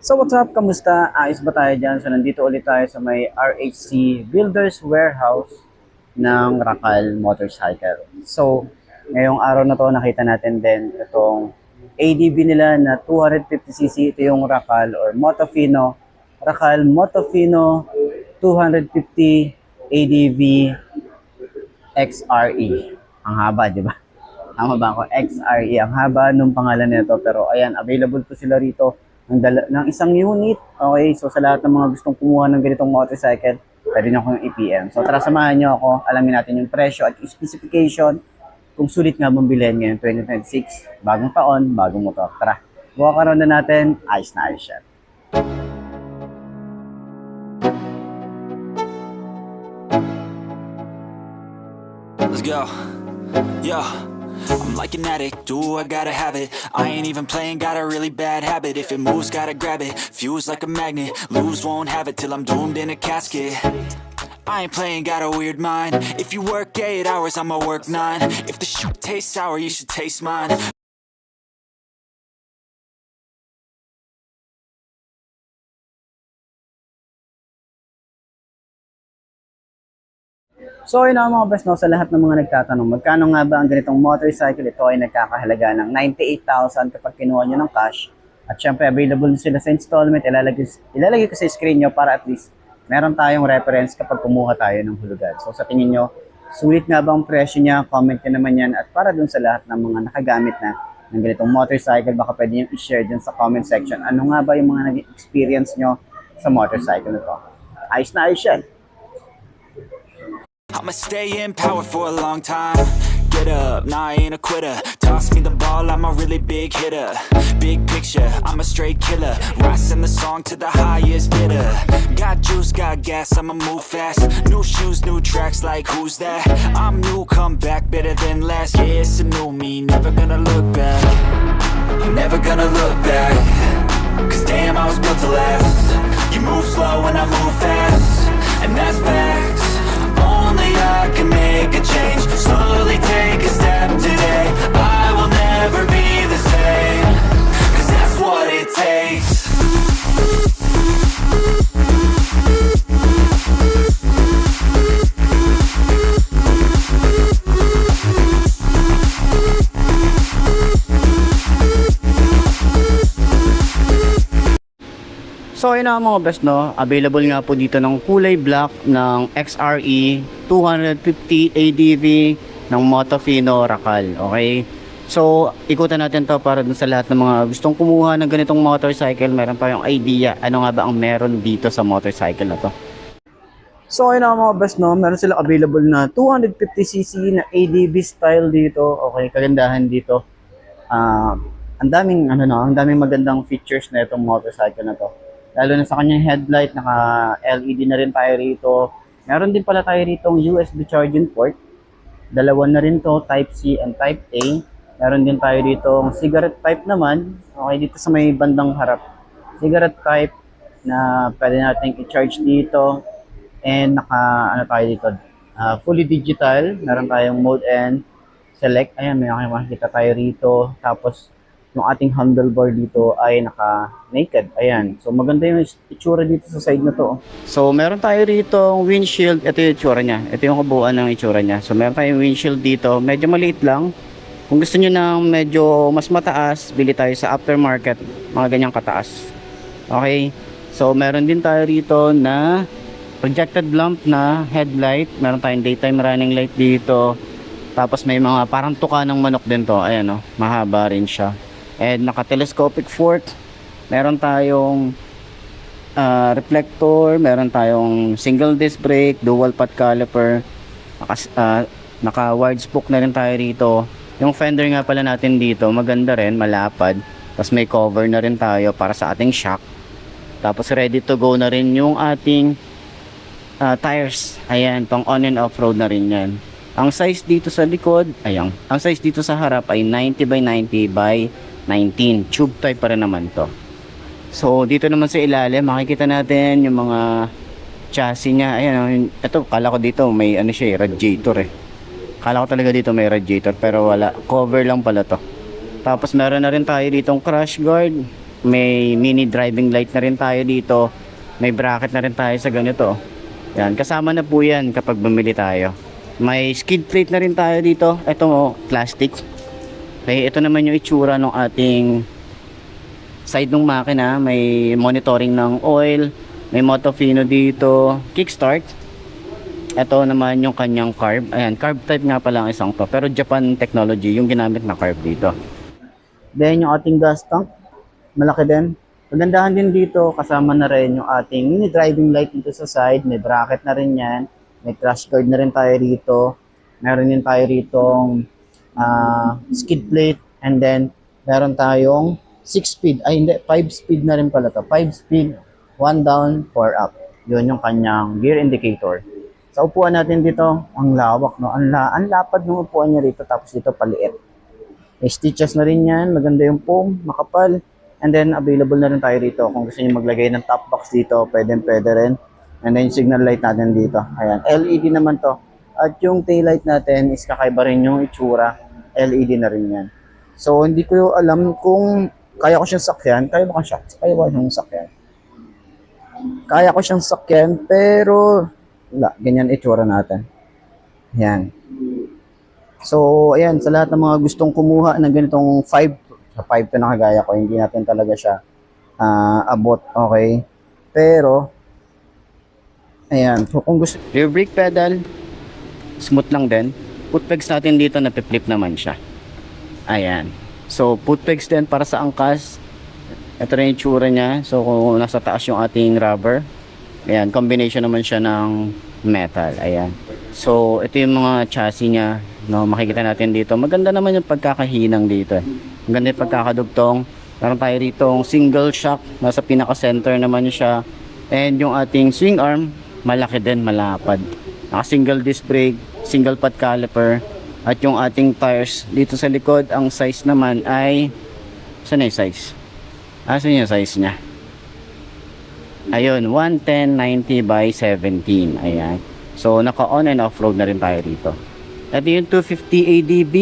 So what's up? Kamusta? Ayos ba tayo dyan? So nandito ulit tayo sa may RHC Builders Warehouse ng Rakal Motorcycle. So ngayong araw na to nakita natin din itong ADV nila na 250cc. Ito yung Rakal or Motofino. Rakal Motofino 250 ADV XRE. Ang haba, di ba? Tama ba ako? XRE. Ang haba nung pangalan nito. Pero ayan, available po sila rito ng isang unit. Okay, so sa lahat ng mga gustong kumuha ng ganitong motorcycle, pwede nyo akong i-PM. So tara, samahan nyo ako. Alamin natin yung presyo at specification kung sulit nga bang bilhin ngayon 2026. Bagong taon, bagong motor. Tara, buka ka na natin. Ayos na ayos yan. Let's go. Yeah. I'm like an addict, do I gotta have it. I ain't even playing, got a really bad habit. If it moves, gotta grab it, fuse like a magnet. Lose, won't have it till I'm doomed in a casket. I ain't playing, got a weird mind. If you work 8 hours, I'ma work 9. If the shoot tastes sour, you should taste mine. So yun ang mga best, no, sa lahat ng mga nagtatanong, magkano nga ba ang ganitong motorcycle? Ito ay nagkakahalaga ng 98,000 kapag kinuha nyo ng cash. At syempre available sila sa installment. Ilalagay ko sa screen nyo para at least meron tayong reference kapag kumuha tayo ng hulugan. So sa tingin nyo, sulit nga ba ang presyo niya? Comment nyo naman yan. At para dun sa lahat ng mga nakagamit na ng ganitong motorcycle, baka pwede nyo i-share dyan sa comment section. Ano nga ba yung mga naging experience nyo sa motorcycle na to? Ayos na ayos yan. I'ma stay in power for a long time. Get up, nah, I ain't a quitter. Toss me the ball, I'm a really big hitter. Big picture, I'm a straight killer. Rising the song to the highest bidder. Got juice, got gas, I'ma move fast. New shoes, new tracks, like who's that? I'm new, come back, better than last. Yeah, it's a new me, never gonna look back. Never gonna look back. Cause damn, I was built to last. You move slow and I move fast. And that's facts. Only I can make a change. Slowly take a step today. I will never be the same. Cause that's what it takes. So yun na mga best, no, available nga po dito ng kulay black ng XRE 250 ADV ng Motofino Rakal. Okay, so ikutan natin to para dun sa lahat ng mga gustong kumuha ng ganitong motorcycle. Meron pa yung idea ano nga ba ang meron dito sa motorcycle na to. So yun na mga best, no, meron sila available na 250cc na ADV style dito. Okay, kagandahan dito, ang daming ang daming magandang features na itong motorcycle na to. Lalo na sa kanyang headlight, naka LED na rin tayo rito. Meron din pala tayo rito USB charging port. Dalawa na rin to, Type C and Type A. Meron din tayo rito cigarette type naman. Okay, dito sa may bandang harap. Cigarette type na pwede natin i-charge dito. And tayo dito, fully digital. Meron tayong mode and select. Ayan, may makikita tayo rito. Tapos yung ating handlebar dito ay naka-naked. Ayan. So maganda yung itsura dito sa side na to. So meron tayo rito windshield. Ito yung itsura niya. Ito yung kabuuan ng itsura niya. So meron tayong windshield dito. Medyo maliit lang. Kung gusto niyo ng medyo mas mataas, bili tayo sa aftermarket. Mga ganyang kataas. Okay. So meron din tayo rito na projected lamp na headlight. Meron tayong daytime running light dito. Tapos may mga parang tuka ng manok din to. Ayan, oh, mahaba rin siya. And naka-telescopic fork. Meron tayong reflector. Meron tayong single disc brake, dual path caliper. Naka-wide spoke na rin tayo rito. Yung fender nga pala natin dito, maganda rin, malapad. Tapos may cover na rin tayo para sa ating shock. Tapos ready to go na rin yung ating tires. Ayan, pang on and off road na rin yan. Ang size dito sa likod, ayan. Ang size dito sa harap ay 90 by 90 by 19. Tube type pa rin naman to. So dito naman sa ilalim makikita natin yung mga chassis niya. Ayan, ito kala ko dito may siya, radiator eh. Kala ko talaga dito may radiator pero wala. Cover lang pala to. Tapos meron na rin tayo ditong crash guard. May mini driving light na rin tayo dito. May bracket na rin tayo sa ganito. Yan, kasama na po yan kapag bumili tayo. May skid plate na rin tayo dito. Ito plastic. Okay, ito naman yung itsura ng ating side ng makina. May monitoring ng oil. May Motofino dito. Kickstart. Ito naman yung kanyang carb. Ayan, carb type nga pala ang isang to. Pero Japan technology yung ginamit na carb dito. Then yung ating gas tank. Malaki din. Magandahan din dito. Kasama na rin yung ating mini driving light dito sa side. May bracket na rin yan. May crash guard na rin tayo rito. Meron din tayo ritong skid plate. And then meron tayong 6-speed. Ay hindi, 5-speed na rin pala to. 5-speed, 1 down, 4 up. Yun yung kanyang gear indicator. Sa upuan natin dito, ang lawak, no? Ang lapad ng upuan niya rito, tapos dito paliit. May stitches na rin yan, maganda yung foam, makapal. And then, available na rin tayo rito. Kung gusto niyo maglagay ng top box dito, pwede rin. And then, yung signal light natin dito. Ayan, LED naman to. At yung tail light natin is kakaiba rin yung itsura. LED na rin yan. So, hindi ko alam kung kaya ko siyang sakyan. Kaya ba siyang sakyan? Kaya ko siyang sakyan, pero wala, ganyan itsura natin. Ayan. So, ayan, sa lahat ng mga gustong kumuha ng ganitong 5, sa 5 to na kagaya ko, hindi natin talaga siya abot, okay? Pero, ayan, so kung gusto, rear brake pedal, smooth lang din. Foot pegs natin dito, napiflip naman siya. Ayan. So, foot pegs din para sa angkas. Ito rin yung itsura niya. So, kung nasa taas yung ating rubber, ayan, combination naman siya ng metal. Ayan. So, ito yung mga chassis niya. No, makikita natin dito. Maganda naman yung pagkakahinang dito. Maganda yung pagkakadugtong. Meron tayo rito single shock. Nasa pinaka-center naman siya. And yung ating swing arm, malaki din, malapad. Naka-single disc brake, single pad caliper. At yung ating tires dito sa likod, ang size naman ay... Saan yung size? Saan yung size niya? Ayun, 110/90 by 17. Ayan. So, naka-on and off-road na rin tayo rito. Ito yung 250 ADB.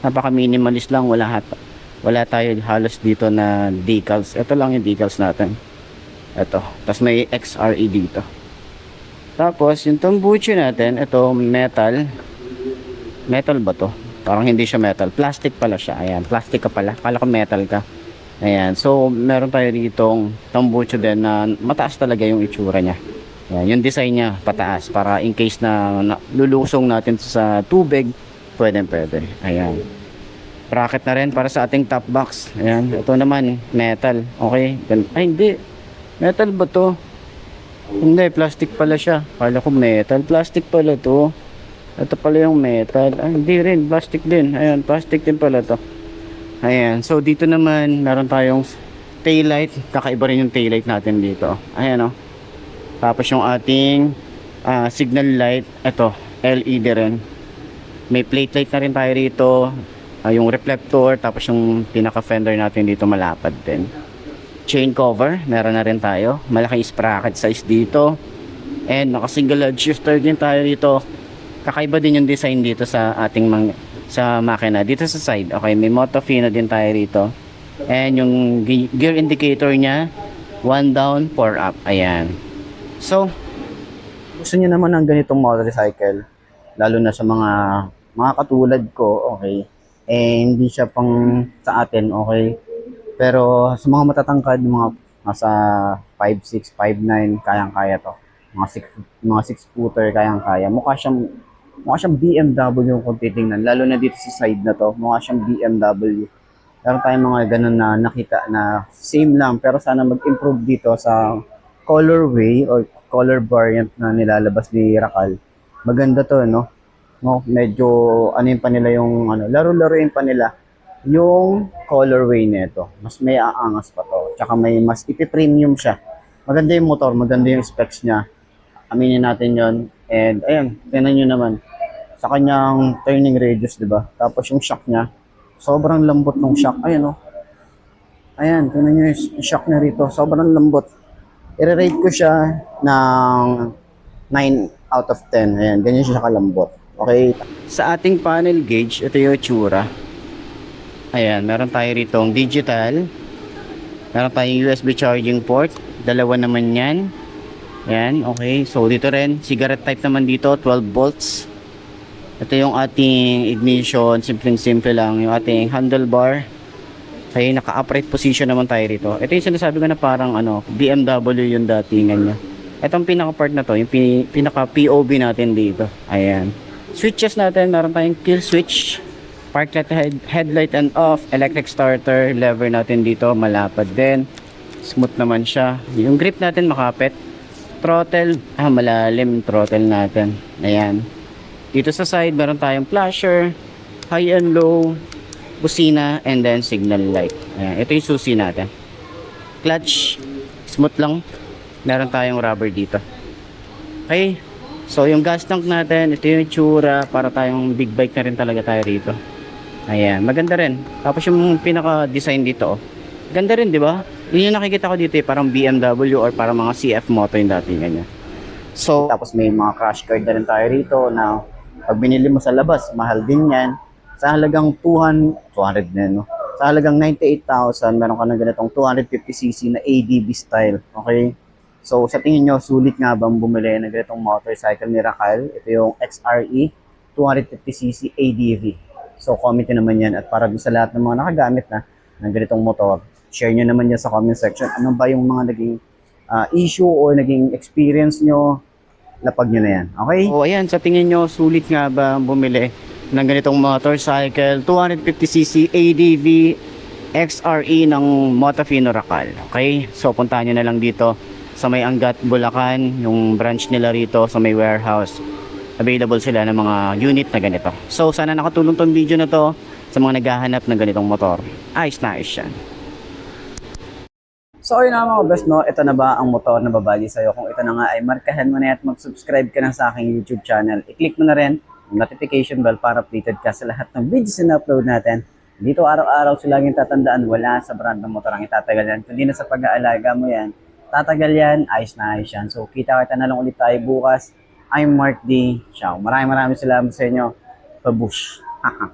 Napaka-minimalist lang. Wala tayo halos dito na decals. Ito lang yung decals natin. Ito. Tapos may XRE dito. Tapos, yung tambucho natin, ito, metal. Metal ba to? Parang hindi siya metal. Plastic pala siya. Ayan, plastic ka pala. Kala ko metal ka. Ayan, so meron tayo ditong tambucho din na mataas talaga yung itsura niya. Ayan, yung design niya pataas para in case na lulusong natin sa tubig, pwede. Ayan. Bracket na rin para sa ating top box. Ayan, ito naman metal. Okay. Ay, hindi. Metal ba to? Hindi, plastic pala siya. Kala ko metal. Plastic pala to. Ito pala yung metal. Ay, hindi rin. Plastic din. Ayan, plastic din pala to. Ayan, so dito naman meron tayong taillight. Kakaiba rin yung taillight natin dito. Ayan o. Tapos yung ating signal light. Ito, LED rin. May plate light na rin tayo rito. Yung reflector. Tapos yung pinaka fender natin dito malapad din. Chain cover, meron na rin tayo. Malaking sprocket size dito. And naka single load shifter din tayo dito. Kakaiba din yung design dito sa ating sa makina dito sa side. Okay, may Motofino din tayo rito. And yung gear indicator niya 1 down, 4 up. Ayan. So, gusto niyo naman ng ganitong motorcycle, lalo na sa mga katulad ko, okay, hindi siya pang sa atin, okay, pero sa mga matatangkad, mga nasa 5'6", 5'9", kayang-kaya to. Mga 6 footer, kayang-kaya. Mukha siyang BMW kung titingnan, lalo na dito sa side na to. Mukha siyang BMW. Meron tayong mga ganun na nakita na same lang, pero sana mag-improve dito sa colorway or color variant na nilalabas ni Racal. Maganda to, no? Medyo ano yung pa nila yung laro-laruin pa nila yung colorway nito. Mas may aangas pa to. Tsaka may mas ipi-premium siya. Maganda yung motor, maganda yung specs niya. Aminin natin yon. And ayun, tingnan nyo naman sa kanyang turning radius, di ba? Tapos yung shock niya, sobrang lambot ng shock. Ayun, oh. Ayan, tingnan nyo yung shock niya rito. Sobrang lambot. I-rate ko siya ng 9 out of 10. Ayan, ganyan siya kalambot. Okay. Sa ating panel gauge, ito yung itsura. Ayan, meron tayo rito digital. Meron tayong USB charging port. Dalawa naman yan. Yan, okay. So, dito rin, cigarette type naman dito, 12 volts. Ito yung ating ignition, simpleng-simple lang. Yung ating handlebar. Okay, naka-upright position naman tayo rito. Ito yung sinasabi ko na parang BMW yung datingan niya. Itong pinaka-part na to, yung pinaka-POV natin dito. Ayan. Switches natin, meron tayong kill switch. Park light, headlight and off, electric starter, lever natin dito, malapad din. Smooth naman siya. Yung grip natin makapit. Throttle, malalim throttle natin. Ayan. Dito sa side, meron tayong flasher, high and low, busina, and then signal light. Ayan. Ito yung susi natin. Clutch, smooth lang. Meron tayong rubber dito. Okay. So, yung gas tank natin, ito yung tsura. Para tayong big bike na rin talaga tayo rito. Ayan. Maganda rin. Tapos yung pinaka-design dito, ganda rin, di ba? Yun yung nakikita ko dito parang BMW or parang mga CF moto yung datingan niya. So, tapos may mga crash card na rin tayo rito na pag binili mo sa labas, mahal din yan. Sa halagang 200 na, no? Sa halagang 98,000, meron ka na ganitong 250cc na ADV style. Okay? So, sa tingin nyo, sulit nga bang bumili ng ganitong motorcycle ni Racal? Ito yung XRE 250cc ADV. So, comment nyo naman yan. At para sa lahat ng mga nakagamit na ng ganitong motor, share nyo naman yan sa comment section. Ano ba yung mga naging issue or naging experience nyo? Lapag nyo na yan. Okay? So, ayan. Sa tingin nyo, sulit nga ba bumili ng ganitong motorcycle? 250cc ADV XRE ng Motofino Racal. Okay? So, puntahan nyo na lang dito sa may Angat, Bulacan. Yung branch nila rito sa may warehouse. Available sila ng mga unit na ganito. So, sana nakatulong tong video na to sa mga naghahanap ng ganitong motor. Ayos na ayos yan. So ayun na mga best, no, ito na ba ang motor na babagi sa'yo? Kung ito na nga ay markahan mo na at mag-subscribe ka na sa aking YouTube channel. I-click mo na rin ang notification bell para updated ka sa lahat ng videos na upload natin. Dito araw-araw sila laging tatandaan, wala sa brand ng motor ang itatagal yan. Kundi na sa pag-aalaga mo yan, tatagal yan, ayos na ayos yan. So kita-kita na lang ulit tayo bukas. I'm Mark D. Ciao. Maraming salamat sa inyo. Babush. Haha.